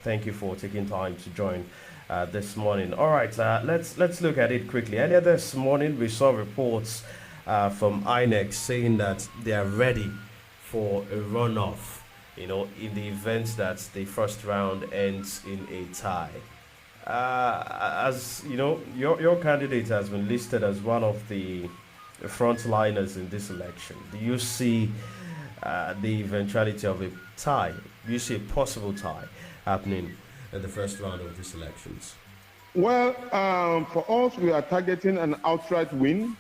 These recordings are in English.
Thank you for taking time to join this morning. All right, let's look at it quickly. Earlier this morning, we saw reports from INEC saying that they are ready for a runoff. In the event that the first round ends in a tie. As you know, your candidate has been listed as one of the frontliners in this election. Do you see the eventuality of a tie? Do you see a possible tie happening in the first round of these elections? Well, for us, we are targeting an outright win,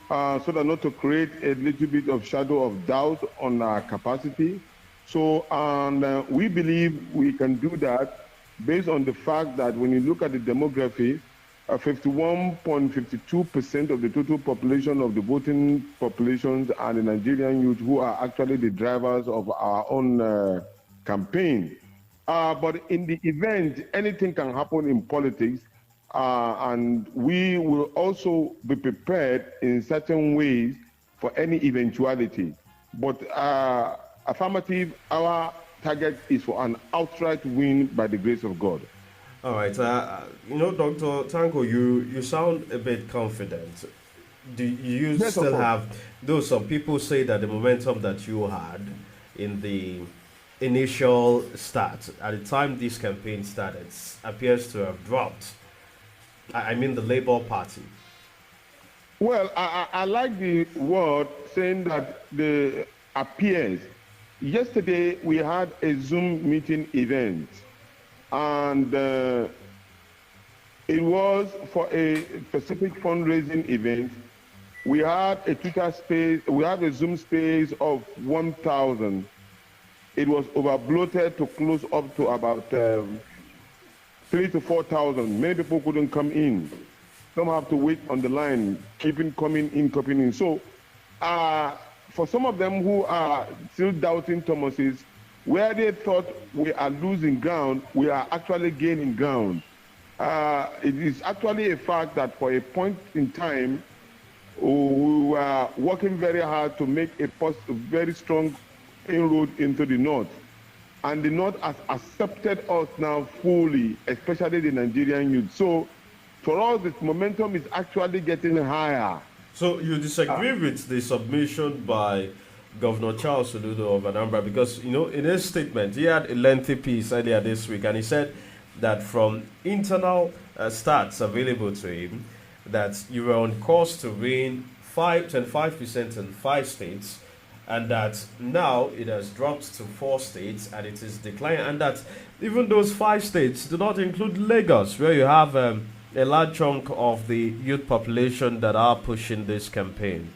so that not to create a little bit of shadow of doubt on our capacity. So, and we believe we can do that based on the fact that when you look at the demography, 51.52% of the total population of the voting populations are the Nigerian youth, who are actually the drivers of our own campaign. But in the event, anything can happen in politics, and we will also be prepared in certain ways for any eventuality. But affirmative, our target is for an outright win by the grace of God. All right. Dr. Tanko, you sound a bit confident. Do you Yes, still have, though some people say that the momentum that you had in the initial start, at the time this campaign started, appears to have dropped. I mean the Labour Party. Well, I like the word saying that the appears. Yesterday, we had a Zoom meeting event, and it was for a specific fundraising event. We had a Twitter space, we had a Zoom space of 1,000. It was over bloated to close up to about 3,000 to 4,000. Many people couldn't come in. Some have to wait on the line, keeping coming in. So, for some of them who are still doubting Thomas's, where they thought we are losing ground, we are actually gaining ground. It is actually a fact that for a point in time, we were working very hard to make a very strong inroad into the North. And the North has accepted us now fully, especially the Nigerian youth. So for us, the momentum is actually getting higher. So you disagree with the submission by Governor Charles Soludo of Anambra, because in his statement he had a lengthy piece earlier this week, and he said that from internal stats available to him, that you were on course to win 25% in 5 states, and that now it has dropped to 4 states and it is declining, and that even those 5 states do not include Lagos, where you have a large chunk of the youth population that are pushing this campaign.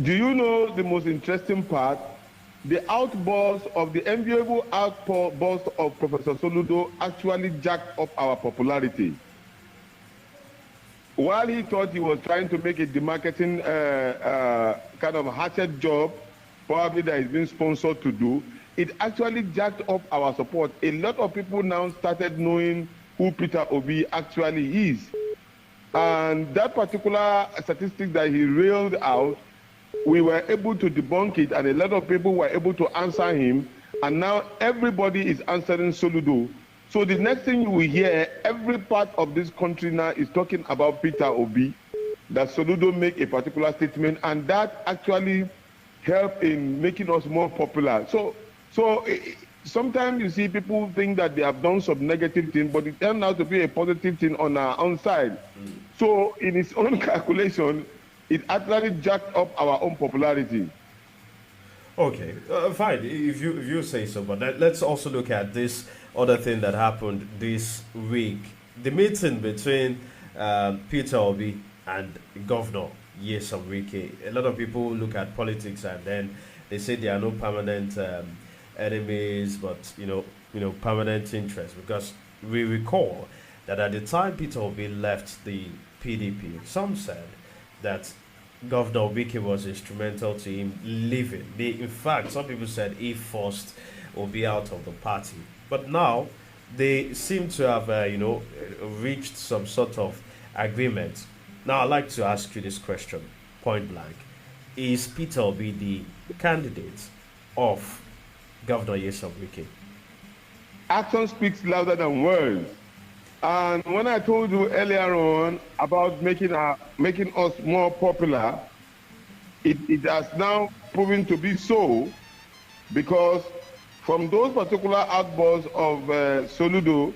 Do you know the most interesting part? The outburst of the enviable outburst of Professor Soludo actually jacked up our popularity. While he thought he was trying to make a demarketing kind of hatchet job, probably that is being sponsored to do, it actually jacked up our support. A lot of people now started knowing who Peter Obi actually is. And that particular statistic that he railed out, we were able to debunk it, and a lot of people were able to answer him, and now everybody is answering Soludo. So the next thing you will hear, every part of this country now is talking about Peter Obi, that Soludo make a particular statement, and that actually helped in making us more popular. So sometimes you see people think that they have done some negative thing, but it turned out to be a positive thing on our own side. So in its own calculation, it actually jacked up our own popularity. Okay, fine, if you say so, but let's also look at this other thing that happened this week. The meeting between Peter Obi and Governor Nyesom. A lot of people look at politics and then they say there are no permanent enemies, but permanent interests, because we recall that at the time Peter Obi left the PDP, some said that Governor Wike was instrumental to him leaving. In fact, some people said he forced Obi out of the party. But now they seem to have, reached some sort of agreement. Now I'd like to ask you this question, point blank: is Peter Obi the candidate of Governor Nyesom? Action speaks louder than words. And when I told you earlier on about making us more popular, it has now proven to be so, because from those particular outbursts of Soludo,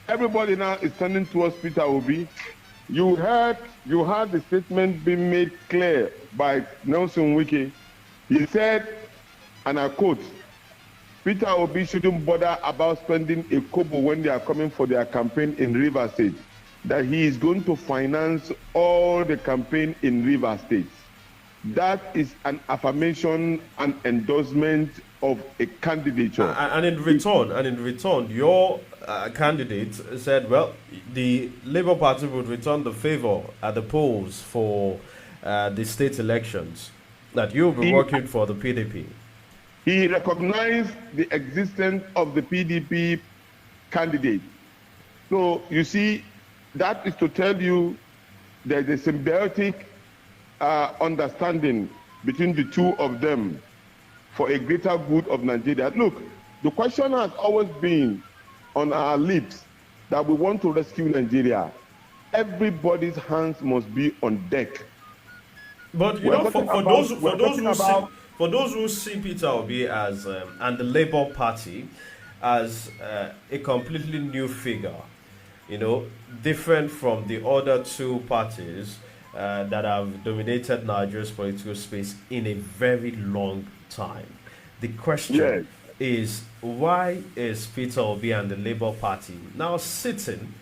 everybody now is turning towards Peter Obi. You heard the statement being made clear by Nyesom Wike. He said, and I quote, Peter Obi shouldn't bother about spending a kobo when they are coming for their campaign in Rivers State, that he is going to finance all the campaign in Rivers State. That is an affirmation and endorsement of a candidature. And in return, your candidate said, well, the Labour Party would return the favor at the polls for the state elections, that you'll be working for the PDP. He recognized the existence of the PDP candidate. So you see, that is to tell you there's a symbiotic understanding between the two of them for a greater good of Nigeria. Look, the question has always been on our lips that we want to rescue Nigeria. Everybody's hands must be on deck. But you know, for those who see Peter Obi as and the Labour Party as a completely new figure, you know, different from the other two parties that have dominated Nigeria's political space in a very long time. The question is, why is Peter Obi and the Labour Party now sitting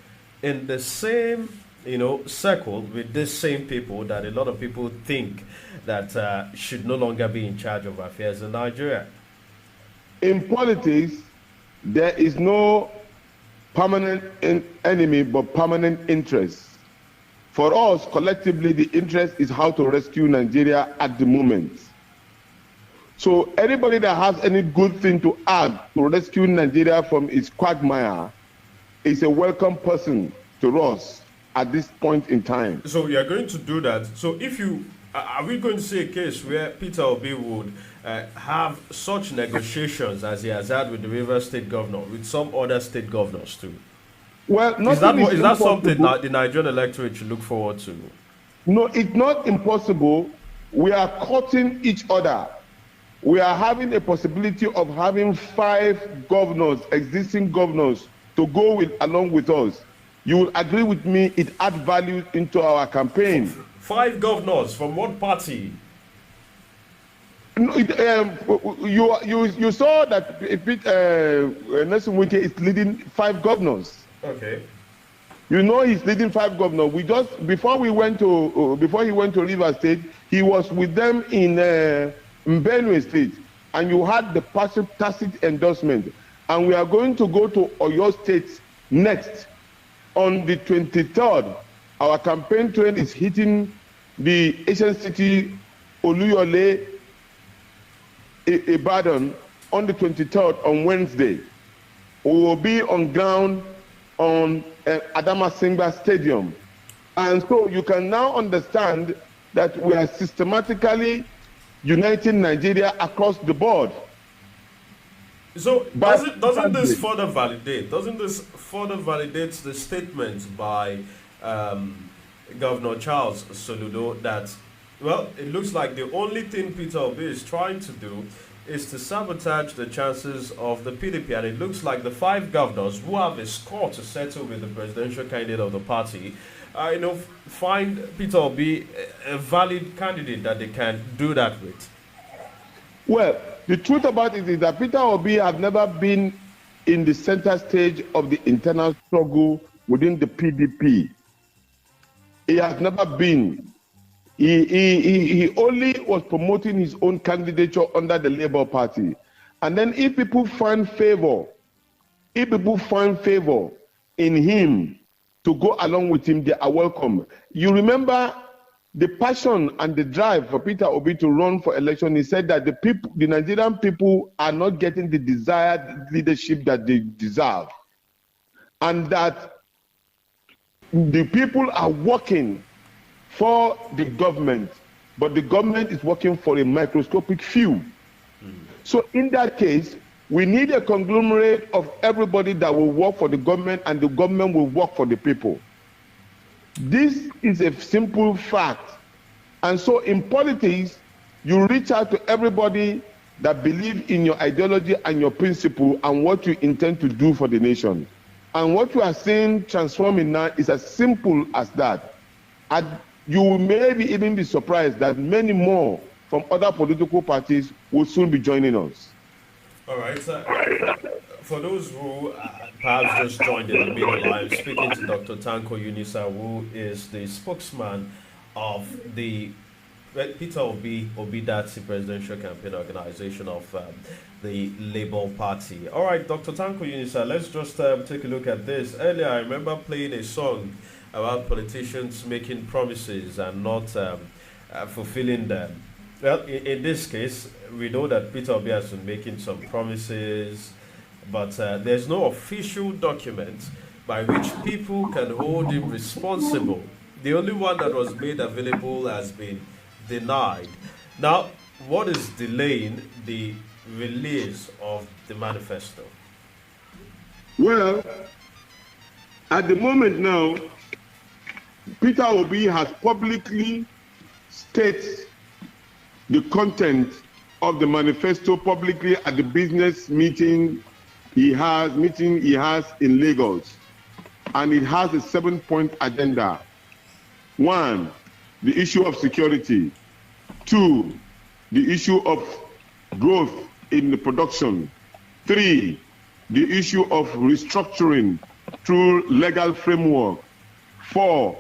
in the same, you know, circle with the same people that a lot of people think that should no longer be in charge of affairs in Nigeria? In politics, there is no permanent enemy but permanent interest. For us, collectively, the interest is how to rescue Nigeria at the moment. So anybody that has any good thing to add to rescue Nigeria from its quagmire is a welcome person to us at this point in time. So you are going to do that. So if you, are we going to see a case where Peter Obi would have such negotiations as he has had with the Rivers State Governor, with some other state governors too? Well, is that something that the Nigerian electorate should look forward to? No, it's not impossible. We are courting each other. We are having a possibility of having 5 governors, existing governors, to go along with us. You will agree with me, it adds value into our campaign. 5 governors from what party? No, you saw that Nyesom Wike is leading 5 governors. Okay. You know he's leading 5 governors. Before he went to Rivers State, he was with them in Benue State, and you had the tacit endorsement. And we are going to go to Oyo State next. On the 23rd, our campaign train is hitting the Asian city Oluyole, Ibadan, on the 23rd on Wednesday. We will be on ground on Adamasingba Stadium. And so you can now understand that we are systematically uniting Nigeria across the board. So doesn't this further validate the statement by Governor Charles Soludo that, well, it looks like the only thing Peter Obi is trying to do is to sabotage the chances of the PDP, and it looks like the 5 governors who have a score to settle with the presidential candidate of the party, find Peter Obi a valid candidate that they can do that with? Well, the truth about it is that Peter Obi has never been in the center stage of the internal struggle within the PDP. He has never been. He only was promoting his own candidature under the Labour Party. And then if people find favor in him to go along with him, they are welcome. You remember the passion and the drive for Peter Obi to run for election. He said that the Nigerian people are not getting the desired leadership that they deserve, and that the people are working for the government, but the government is working for a microscopic few. So in that case, We need a conglomerate of everybody that will work for the government and the government will work for the people. This is a simple fact. And so in politics, you reach out to everybody that believe in your ideology and your principle and what you intend to do for the nation. And what you are seeing transforming now is as simple as that. And you will maybe even be surprised that many more from other political parties will soon be joining us. All right. For those who perhaps just joined in the middle, I'm speaking to Dr. Tanko Yunusa, who is the spokesman of the Peter Obi Dati Presidential Campaign Organization of the Labour Party. All right, Dr. Tanko Yunusa, let's just take a look at this. Earlier, I remember playing a song about politicians making promises and not fulfilling them. Well, in this case, we know that Peter Obi has been making some promises, but there's no official document by which people can hold him responsible. The only one that was made available has been denied. Now, what is delaying the release of the manifesto? Well, at the moment now, Peter Obi has publicly stated the content of the manifesto publicly at the business meeting he has in Lagos, and it has a 7-point agenda. 1, the issue of security. 2, the issue of growth in the production. 3, the issue of restructuring through legal framework. 4,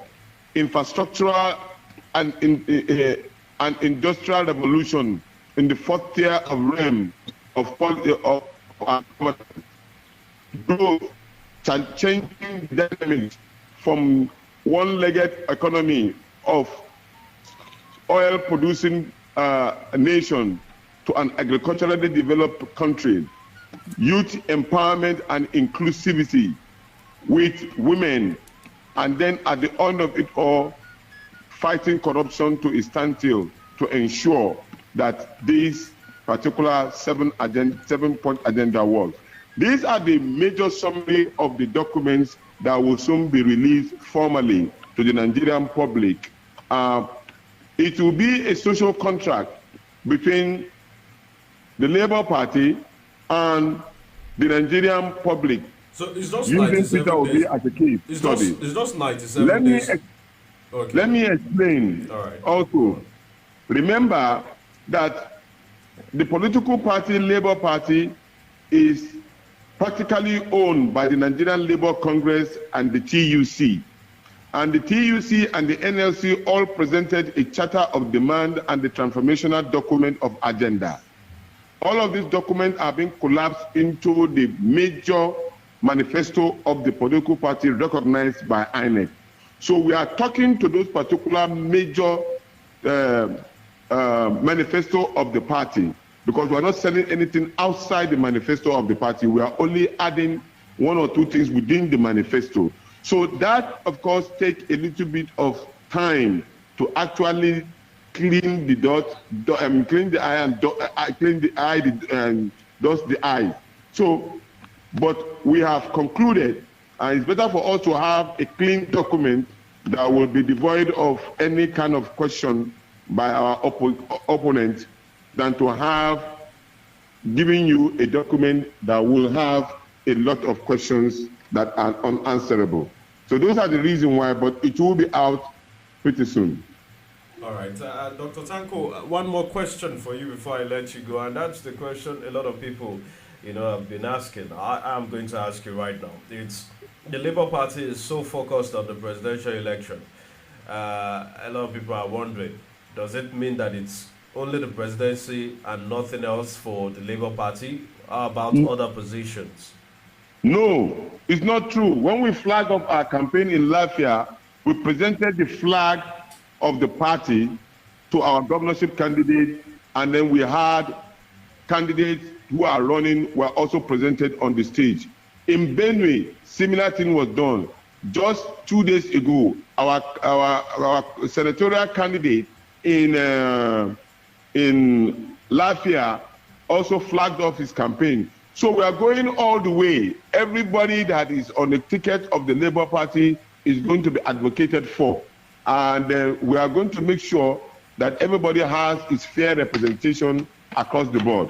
infrastructural and industrial revolution in the 4th tier of realm of growth, changing dynamics from one-legged economy of oil-producing nation to an agriculturally developed country, youth empowerment and inclusivity with women, and then at the end of it all, fighting corruption to a standstill to ensure that this particular 7-point agenda works. These are the major summary of the documents that will soon be released formally to the Nigerian public. It will be a social contract between the Labour Party and the Nigerian public. So it's just using 97 Peter Obi days. as a case study. It's just 97 days. Okay. Let me explain. All right. Also, remember that the political party, Labour Party, is practically owned by the Nigerian Labour Congress and the TUC. And the TUC and the NLC all presented a charter of demand and the transformational document of agenda. All of these documents are being collapsed into the major manifesto of the political party recognized by INEC. So we are talking to those particular major manifesto of the party, because we are not selling anything outside the manifesto of the party. We are only adding 1 or 2 things within the manifesto. So that, of course, takes a little bit of time to actually clean the clean the eye and clean the eye and dust the eye. So, but we have concluded, and it's better for us to have a clean document that will be devoid of any kind of question by our opponent than to have given you a document that will have a lot of questions that are unanswerable. So those are the reasons why, but it will be out pretty soon. All right. Dr. Tanko, one more question for you before I let you go, and that's the question a lot of people, have been asking. I'm going to ask you right now. It's the Labour Party is so focused on the presidential election. A lot of people are wondering, does it mean that it's only the presidency and nothing else for the Labour Party? How about other positions? No, it's not true. When we flagged up our campaign in Lafia, we presented the flag of the party to our governorship candidate, and then we had candidates who are running were also presented on the stage. In Benue, similar thing was done. Just 2 days ago, our senatorial candidate in Lafia also flagged off his campaign. So we are going all the way. Everybody that is on the ticket of the Labour Party is going to be advocated for. And we are going to make sure that everybody has its fair representation across the board.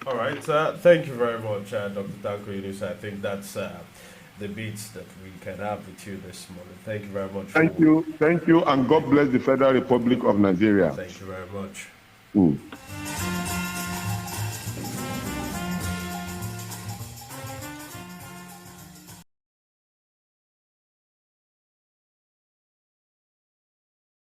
All right. Thank you very much, Dr. Tanko Yunusa. I think that's the beats that we can have with you this morning. Thank you very much. Thank you, and God bless the Federal Republic of Nigeria. Thank you very much.